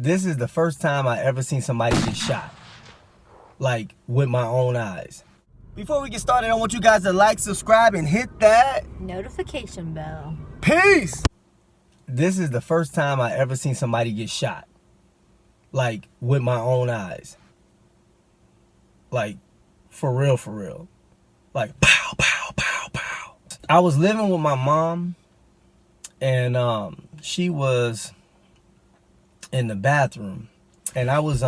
This is the first time I ever seen somebody get shot, like with my own eyes. Before we get started, I want you guys to like, subscribe, and hit that notification bell. Peace! This is the first time I ever seen somebody get shot, like with my own eyes. Like, for real. Like, pow, pow, pow, pow. I was living with my mom, and she was in the bathroom, and I was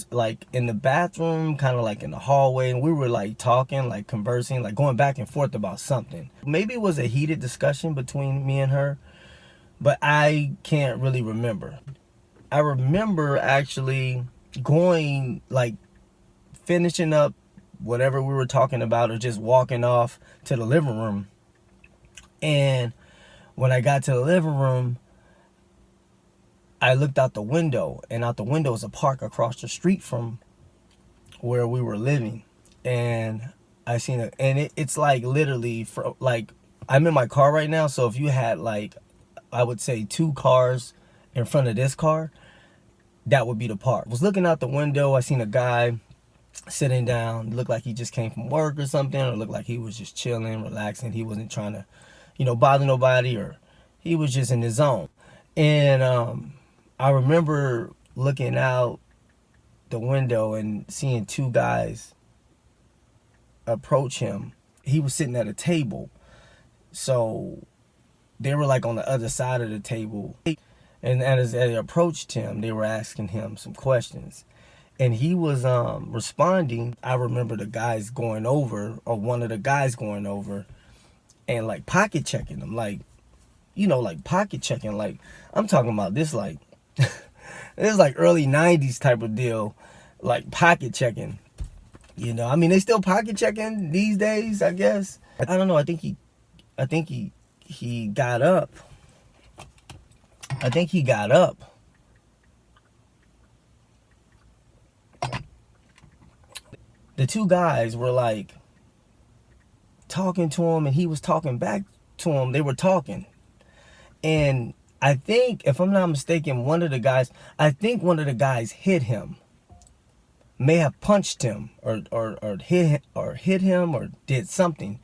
like in the bathroom, kind of like in the hallway, and we were like talking, like conversing, like going back and forth about something. Maybe it was a heated discussion between me and her, but I can't really remember. I remember actually going, like, finishing up whatever we were talking about, or just walking off to the living room. And when I got to the living room, I looked out the window, and out the window was a park across the street from where we were living. And I seen it, and it's like literally, like, I'm in my car right now, so if you had, like, I would say 2 cars in front of this car, that would be the park. I was looking out the window, I seen a guy sitting down, looked like he just came from work or something, or looked like he was just chilling, relaxing. He wasn't trying to, bother nobody, or he was just in his zone. And I remember looking out the window and seeing 2 guys approach him. He was sitting at a table, so they were like on the other side of the table. And as they approached him, they were asking him some questions. And he was responding. I remember the guys going over, or one of the guys going over, and like pocket checking him, like, like pocket checking. Like, I'm talking about this, like, this is like early 90s type of deal, like pocket checking. I mean, they still pocket checking these days, I guess. I don't know. I think he got up. I think he got up. The 2 guys were like talking to him, and he was talking back to him. They were talking. And I think, if I'm not mistaken, one of the guys hit him. May have punched him or hit him or did something.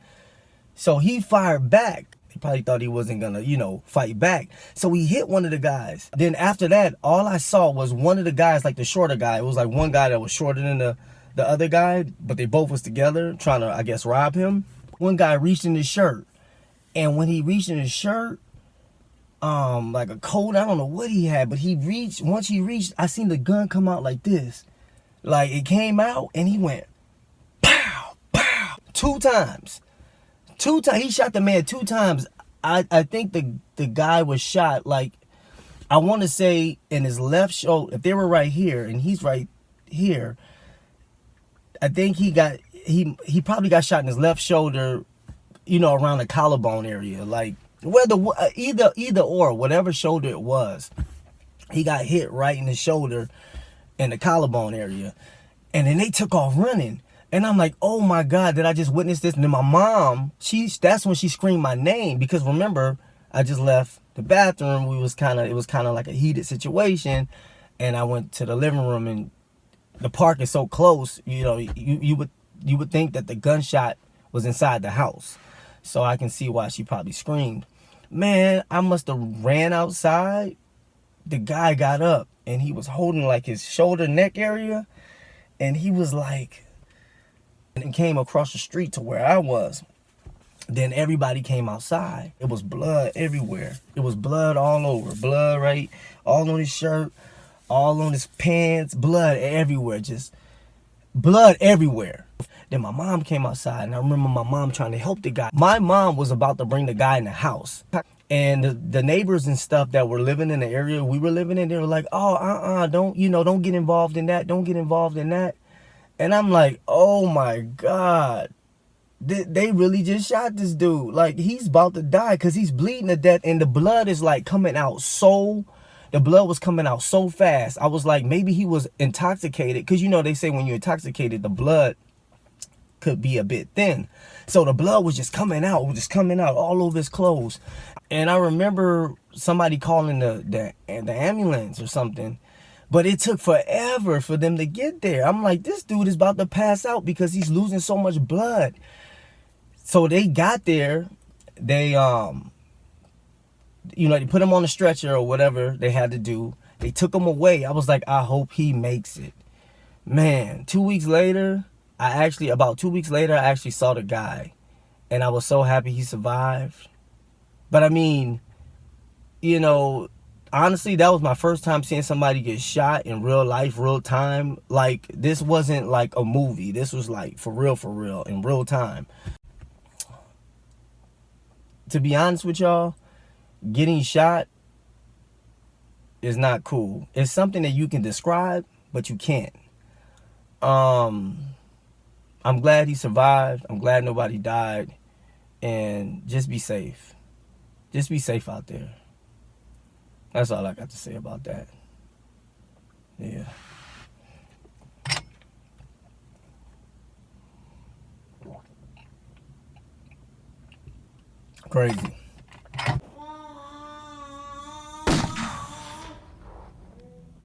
So he fired back. He probably thought he wasn't gonna, fight back. So he hit one of the guys. Then after that, all I saw was one of the guys, like the shorter guy. It was like one guy that was shorter than the other guy, but they both was together trying to, I guess, rob him. One guy reached in his shirt, and when he reached in his shirt, like a coat, I don't know what he had, but once he reached, I seen the gun come out like this. Like, it came out, and he went, pow, pow, 2 times. 2 times. He shot the man 2 times. I think the guy was shot, like, I want to say in his left shoulder. If they were right here, and he's right here, I think he probably got shot in his left shoulder, around the collarbone area. Like, either or, whatever shoulder it was, he got hit right in the shoulder and the collarbone area. And then they took off running. And I'm like, oh my God, did I just witness this? And then my mom, that's when she screamed my name, because remember, I just left the bathroom. It was kind of like a heated situation. And I went to the living room, and the park is so close, you would think that the gunshot was inside the house. So I can see why she probably screamed. Man, I must have ran outside. The guy got up, and he was holding like his shoulder, neck area. And he was like, and came across the street to where I was. Then everybody came outside. It was blood everywhere. It was blood all over. Blood, right? All on his shirt, all on his pants, blood everywhere. Just blood everywhere. Then my mom came outside, and I remember my mom trying to help the guy. My mom was about to bring the guy in the house. And the neighbors and stuff that were living in the area we were living in, they were like, oh, don't get involved in that. Don't get involved in that. And I'm like, oh my God. They really just shot this dude. Like, he's about to die because he's bleeding to death, and the blood is like coming out the blood was coming out so fast. I was like, maybe he was intoxicated, because they say when you're intoxicated, the blood could be a bit thin. So the blood was just coming out, all over his clothes. And I remember somebody calling the ambulance or something, but it took forever for them to get there. I'm like, this dude is about to pass out because he's losing so much blood. So they got there. They they put him on a stretcher or whatever they had to do. They took him away. I was like, I hope he makes it. Man, about 2 weeks later, I actually saw the guy. And I was so happy he survived. But I mean, honestly, that was my first time seeing somebody get shot in real life, real time. Like, this wasn't like a movie. This was like for real, in real time. To be honest with y'all, getting shot is not cool. It's something that you can describe, but you can't. I'm glad he survived. I'm glad nobody died. And just be safe. Just be safe out there. That's all I got to say about that. Yeah. Crazy.